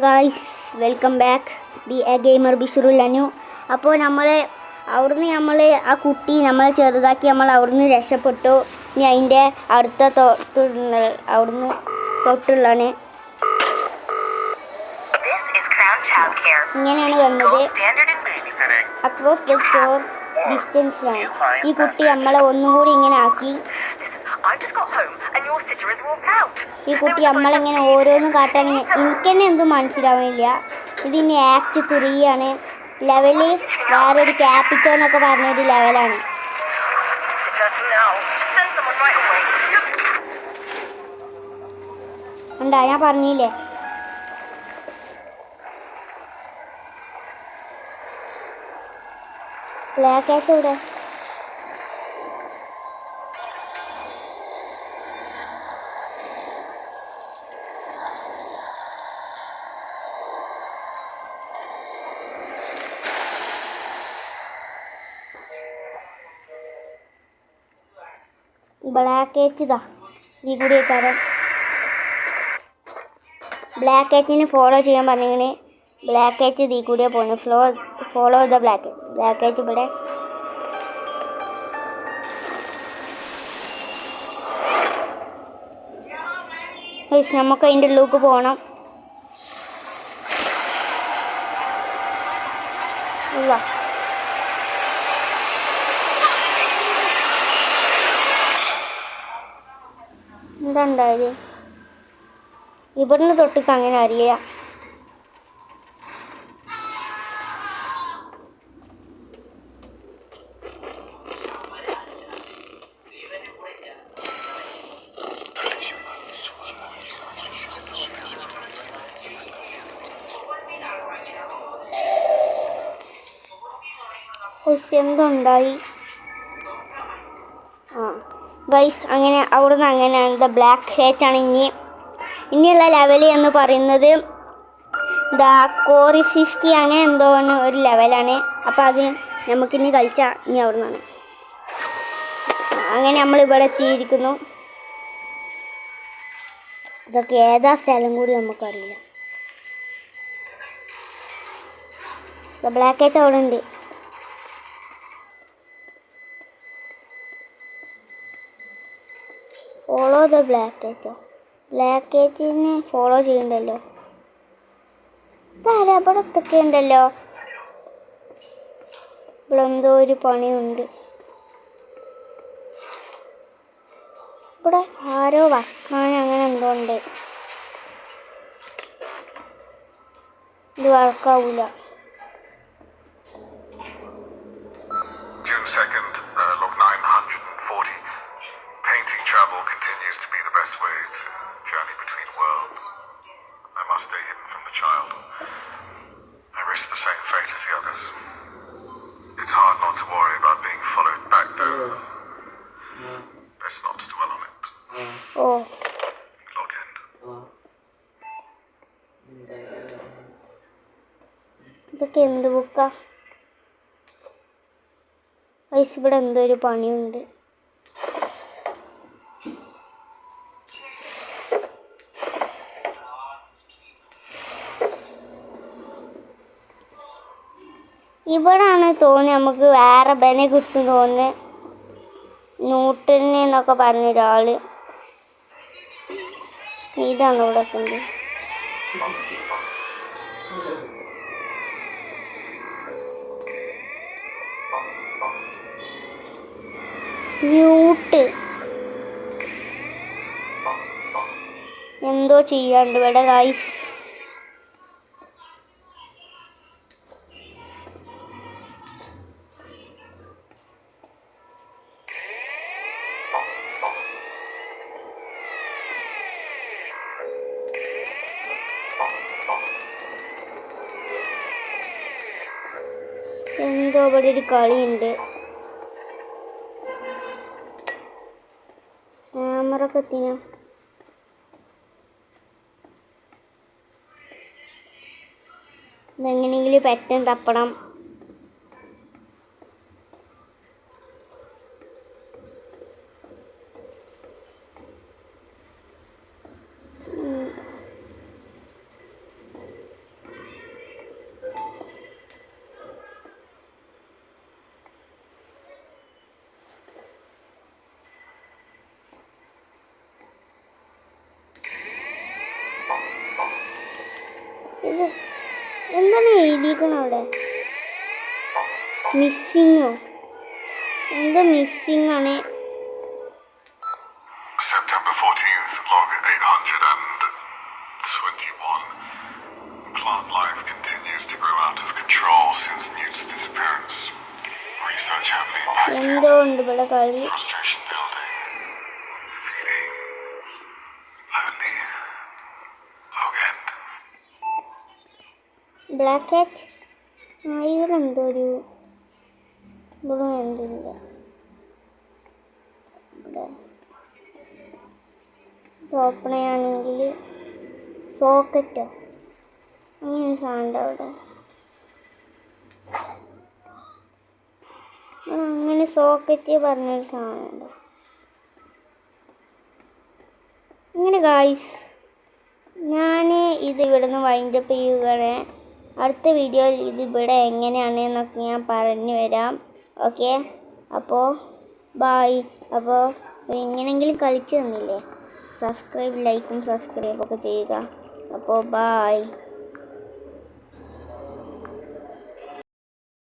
Guys, welcome back. Gamer ബിഷുറുല്ലനു. അപ്പോൾ അവിടുന്ന് ആ കുട്ടി നമ്മളെ ചെറുതാക്കി നമ്മൾ അവിടുന്ന് രക്ഷപ്പെട്ടു. ഇനി അതിൻ്റെ അടുത്ത അവിടുന്ന് തൊട്ടുള്ളാണ്. ഇങ്ങനെയാണ് വന്നത്. Across the store distance lines. ഈ കുട്ടി നമ്മളെ ഒന്നും കൂടി ഇങ്ങനെ ആക്കി. ഈ കുട്ടി നമ്മളിങ്ങനെ ഓരോന്നും കാട്ടാണെങ്കിൽ എനിക്ക് തന്നെ എന്തും മനസ്സിലാവില്ല. ഇതിന് ആക്ട് 3 ആണ്. ലെവല് വേറൊരു ക്യാപിറ്റോ എന്നൊക്കെ പറഞ്ഞൊരു ലെവലാണ്. ഉണ്ടാ, ഞാൻ പറഞ്ഞില്ലേ. ബ്ലാക്ക് ആയിട്ട് ഇവിടെ ബ്ലാക്ക് ഏറ്റ് ഇതാ ഈ കൂടി കാരണം ബ്ലാക്ക് ഏറ്റിനെ ഫോളോ ചെയ്യാൻ പറഞ്ഞിങ്ങനെ. ബ്ലാക്ക് ഏറ്റ് ഈ കൂടിയാണ് പോകുന്നത്. ഫോളോ ദ ബ്ലാക്ക് ഏറ്റ്. ഇവിടെ നമുക്ക് അതിൻ്റെ ഉള്ളിലേക്ക് പോകണം. ഇല്ല, എന്താ ഉണ്ടായത്? ഇവിടുന്ന് തൊട്ടിക്ക് അങ്ങനെ അറിയില്ല. എന്തുണ്ടായി? ഗൈസ്, അങ്ങനെ അവിടുന്ന് അങ്ങനെയാണ്. ദ ബ്ലാക്ക് ഹേറ്റാണ് ഇനിയുള്ള ലെവൽ എന്ന് പറയുന്നത്. ദ കോറിസിസ്റ്റി അങ്ങനെ എന്തോ ഒരു ലെവലാണ്. അപ്പോൾ അത് നമുക്കിനി കളിച്ചാൽ ഇനി അവിടെ നിന്നാണ്. അങ്ങനെ നമ്മളിവിടെ എത്തിയിരിക്കുന്നു. ഇതൊക്കെ ഏതാ സ്ഥലം കൂടി നമുക്കറിയില്ല. ദ ബ്ലാക്ക് ഹേറ്റ് അവിടെ ഉണ്ട്. ഫോളോ ദ ബ്ലാക്ക് ഹേറ്റോ. ബ്ലാക്ക് ഹേറ്റിനെ ഫോളോ ചെയ്യണ്ടല്ലോ. ഇതാരാ? ഇവിടെ ഇതൊക്കെ ഉണ്ടല്ലോ. ഇവിടെ എന്തോ ഒരു പണിയുണ്ട്. ഇവിടെ ആരോ വക്കാൻ അങ്ങനെ എന്തോ ഉണ്ട്. ഇത് വർക്കാവൂല. Travel continues to be the best way to journey between worlds. I must stay hidden from the child. I risk the same fate as the others. It's hard not to worry about being followed back though. Best not to dwell on it. Oh. Log in. ഇതൊക്കെ എന്ത് ബുക്കാ? ഇവിടെ എന്തോ ഒരു പണിയുണ്ട്. ഇവിടാണ് തോന്നി നമുക്ക് വേറെ ബനെ കിട്ടും തോന്നുന്നു. ന്യൂട്ടന് എന്നൊക്കെ പറഞ്ഞൊരാൾ. ഇതാണ് ഇവിടെ ഉണ്ട്. ന്യൂട്ട് എന്തോ ചെയ്യാണ്ട് ഇവിടെ ഗൈസ്. എന്തോ ഇവിടെ ഒരു കളിയുണ്ട്. ക്യാമറൊക്കെ എത്തിനാ. ഇതെങ്ങനെയെങ്കിലും പെട്ടെന്ന് തപ്പണം. ഇത് എന്താണ് എഴുതിയിരിക്കണം അവിടെ? മിസ്സിങ്ങോ? എന്തോ മിസ്സിങ് ആണ്. September 14th, log 821. Plant life continues to grow out of control since Newt's disappearance. Research heavily impacted. എന്തോ ഉണ്ട് ഇവിടെ കളി. Frustration building. Feeling lonely. Log end. Black cat ഇവരെന്തോ ഒരു ഇവിടെ എന്തില്ല. ഇവിടെ ഇത് ഓപ്പൺ ചെയ്യുകയാണെങ്കിൽ സോക്കറ്റോ അങ്ങനെ സാധനം അവിടെ. അങ്ങനെ സോക്കറ്റ് പറഞ്ഞൊരു സാധനമുണ്ട്. അങ്ങനെ ഗായ്സ് ഞാൻ ഇത് ഇവിടുന്ന് വൈൻഡപ്പ് ചെയ്യുകയാണ്. അടുത്ത വീഡിയോയിൽ ഇത് ഇവിടെ എങ്ങനെയാണ് എന്നൊക്കെ ഞാൻ പറഞ്ഞു വരാം. ഓക്കെ, അപ്പോൾ ബായ്. അപ്പോൾ എങ്ങനെയെങ്കിലും കളിച്ചു തന്നില്ലേ, ലൈക്കും സബ്സ്ക്രൈബൊക്കെ ചെയ്യുക. അപ്പോൾ ബായ്.